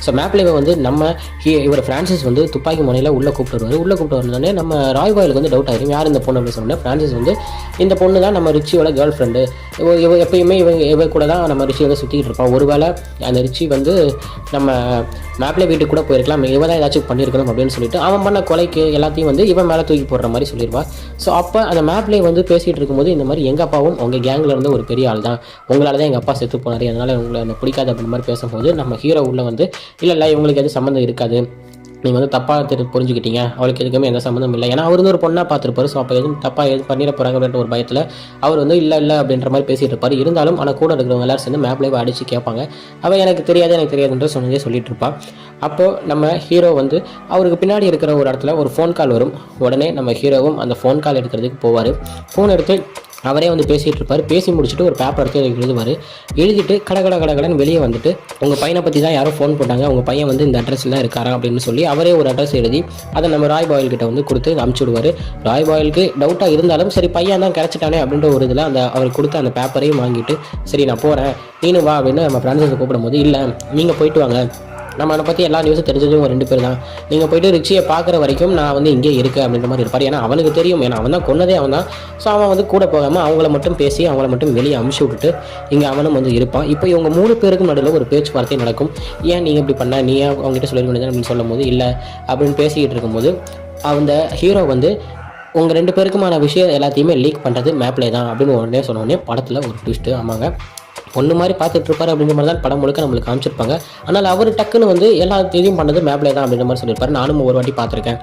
So மேப்லேயே வந்து நம்ம இவர் ஃப்ரான்சிஸ் வந்து துப்பாக்கி முனையில் உள்ளே கூப்பிட்டு வருவார். உள்ளே கூப்பிட்டு வரணுன்னே நம்ம ராய் பாயிலுக்கு வந்து டவுட் ஆகிடும், யார் இந்த பொண்ணு அப்படின்னு சொன்னோன்னே ஃப்ரான்சிஸ் வந்து இந்த பொண்ணு தான் நம்ம ரிச்சியோட கேர்ள் ஃப்ரெண்டு, எப்பயுமே இவ கூட தான் நம்ம ரிச்சியோட சுற்றிக்கிட்டு இருப்பான், ஒருவேளை அந்த ரிச்சி வந்து நம்ம மேப்லே வீட்டுக்கு கூட போயிருக்கலாம், இவன் தான் ஏதாச்சும் பண்ணியிருக்கணும் அப்படின்னு சொல்லிட்டு அவன் பண்ண கொலைக்கு எல்லாத்தையும் வந்து இவன் மேலே தூக்கி போடுற மாதிரி சொல்லிடுவான். ஸோ அப்போ அந்த மேப்லேயே வந்து பேசிகிட்டு இருக்கும்போது இந்த மாதிரி எங்கள் அப்பாவும் உங்கள் கேங்கில் இருந்து ஒரு பெரிய ஆள் தான், உங்களால் தான் எங்கள் அப்பா செத்து போனார், அதனால் உங்களை அந்த பிடிக்காது அப்படின்ற மாதிரி பேசும்போது நம்ம ஹீரோ உள்ள வந்து இல்லை இவங்களுக்கு எதுவும் சம்மந்தம் இருக்காது, நீங்கள் வந்து தப்பாக புரிஞ்சுக்கிட்டீங்க, அவளுக்கு எதுக்குமே எந்த சம்மந்தம் இல்லை, ஏன்னா அவர் வந்து ஒரு பொண்ணாக பார்த்துருப்பாரு. ஸோ அப்போ எதுவும் தப்பாக எதுவும் பண்ணிட போகிறாங்க அப்படின்ற ஒரு பயத்தில் அவர் வந்து இல்லை அப்படின்ற மாதிரி பேசிகிட்டு இருப்பார். இருந்தாலும் ஆனால் கூட இருக்கிறவங்க எல்லாரும் சேர்ந்து மேப்லேயே அடித்து கேட்பாங்க. அவன் எனக்கு தெரியாதுன்ற சொன்னதே சொல்லிட்டு இருப்பான். அப்போது நம்ம ஹீரோ வந்து அவருக்கு பின்னாடி இருக்கிற ஒரு இடத்துல ஒரு ஃபோன் கால் வரும். உடனே நம்ம ஹீரோவும் அந்த ஃபோன் கால் எடுக்கிறதுக்கு போவார். ஃபோன் எடுத்து அவரே வந்து பேசிகிட்டு இருப்பார். பேசி முடிச்சுட்டு ஒரு பேப்பர் எடுத்து எழுதுவார். எழுதிட்டு கடன்னு வெளியே வந்துட்டு உங்கள் பையனை பற்றி தான் யாரோ ஃபோன் போட்டாங்க, உங்கள் பையன் வந்து இந்த அட்ரஸில் தான் இருக்காரா அப்படின்னு சொல்லி அவரே ஒரு அட்ரஸ் எழுதி அதை நம்ம ராய் பாயில்கிட்ட வந்து கொடுத்து அனுப்பிச்சி விடுவார். ராய் பாயிலுக்கு டவுட்டாக இருந்தாலும் சரி பையன் தான் கிடச்சிட்டானே அப்படின்ற ஒரு இதில் அவர் கொடுத்த அந்த பேப்பரையும் வாங்கிட்டு சரி நான் போகிறேன் நீனும் வா அப்படின்னு நம்ம ஃப்ரெண்ட்ஸை கூப்பிடும்போது இல்லை நீங்கள் போயிட்டு வாங்க, நம்ம அதை பற்றி எல்லா நியூஸும் தெரிஞ்சதும் 2 பேர் தான், நீங்கள் போய்ட்டு ரிச்சியை பார்க்குற வரைக்கும் நான் வந்து இங்கே இருக்கேன் அப்படின்ற மாதிரி இருப்பார். ஏன்னா அவனுக்கு தெரியும், ஏன்னா அவன் தான் கொன்னதே அவன் தான். ஸோ அவன் வந்து கூட போகாமல் அவங்கள மட்டும் பேசி அவங்கள மட்டும் வெளியே அமுச்சு விட்டுட்டு இங்கே அவனும் வந்து இருப்பான். இப்போ இவங்க 3 பேருக்கும் நடுவில் ஒரு பேச்சுவார்த்தை நடக்கும். ஏன் நீங்கள் இப்படி பண்ண, நீ அவங்ககிட்ட சொல்லிட வேண்டியது அப்படின்னு சொல்லும் போது இல்லை அப்படின்னு பேசிக்கிட்டு இருக்கும்போது அந்த ஹீரோ வந்து உங்கள் 2 பேருக்குமான விஷயம் எல்லாத்தையுமே லீக் பண்ணுறது மேப்லே தான் அப்படின்னு உடனே சொன்னோடனே படத்தில் ஒரு ட்விஸ்ட்டு. ஆமாங்க, பொண்ணு மாதிரி பார்த்துட்டு இருப்பார் அப்படின்ற மாதிரி தான் படம் முழுக்க நம்மளுக்கு காமிச்சிருப்பாங்க. ஆனால் அவர் டக்குன்னு வந்து எல்லா தேதியும் பண்ணது மேப்லே தான் அப்படின்ற மாதிரி சொல்லியிருப்பாரு. நானும் ஒரு வாட்டி பார்த்துருக்கேன்.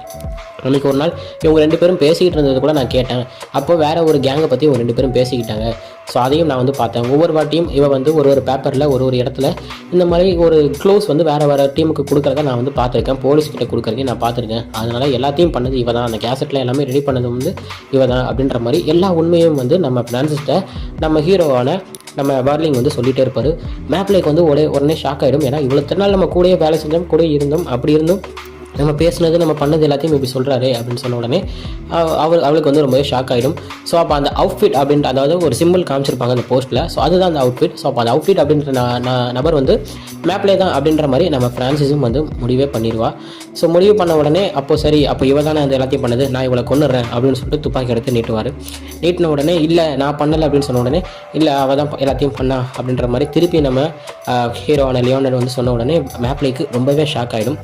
அன்றைக்கி ஒரு நாள் இவங்க 2 பேரும் பேசிக்கிட்டு இருந்தது கூட நான் கேட்டேன். அப்போ வேறு ஒரு கேங்கை பற்றி இவங்க 2 பேரும் பேசிக்கிட்டாங்க. ஸோ அதையும் நான் வந்து பார்த்தேன். ஒவ்வொரு வாட்டியும் இவன் வந்து ஒரு பேப்பரில் ஒரு இடத்துல இந்த மாதிரி ஒரு க்ளோஸ் வந்து வேறு டீமுக்கு கொடுக்குறத நான் வந்து பார்த்துருக்கேன், போலீஸ்கிட்ட கொடுக்குறதையும் நான் பார்த்துருக்கேன். அதனால் எல்லாத்தையும் பண்ணது இவ தான், அந்த கேசட்டில் எல்லாமே ரெடி பண்ணது வந்து இவ தான் அப்படின்ற மாதிரி எல்லா உண்மையும் வந்து நம்ம ஃப்ரான்சிஸ்ட்ட நம்ம ஹீரோவான நம்ம வார்லிங் வந்து சொல்லிகிட்டே இருப்பார். மேப்லேக்கு வந்து உடனே ஷாக் ஆகிடும். ஏன்னா இவ்வளோ நாள் நம்ம கூடயே வேலை செஞ்சோம், கூட இருந்தோம், அப்படி இருந்தும் நம்ம பேசுனது நம்ம பண்ணது எல்லாத்தையும் இப்படி சொல்கிறாரு அப்படின்னு சொன்ன உடனே அவளுக்கு வந்து ரொம்பவே ஷாக் ஆகிடும். ஸோ அப்போ அந்த அவுட்ஃபிட் அப்படின்ற, அதாவது ஒரு சிம்பிள் காமிச்சிருப்பாங்க அந்த போஸ்ட்டில், ஸோ அதுதான் அந்த அவுட்ஃபிட். ஸோ அப்போ அந்த அவுட்ஃபிட் அப்படின்ற நபர் வந்து மேப்லே தான் அப்படின்ற மாதிரி நம்ம ஃப்ரான்சிஸும் வந்து முடிவே பண்ணிடுவா. ஸோ முடிவு பண்ண உடனே அப்போது சரி, அப்போ இவ தானே அந்த எல்லாத்தையும் பண்ணது, நான் இவளை கொன்னுறேன் அப்படின்னு சொல்லிட்டு துப்பாக்கி எடுத்து நீட்டின உடனே இல்லை நான் பண்ணலை அப்படின்னு சொன்ன உடனே இல்லை அவள் தான் எல்லாத்தையும் பண்ணா அப்படின்ற மாதிரி திருப்பி நம்ம ஹீரோவான லியோனர்ட் வந்து சொன்ன உடனே மேப்லேக்கு ரொம்பவே ஷாக் ஆகிடும்.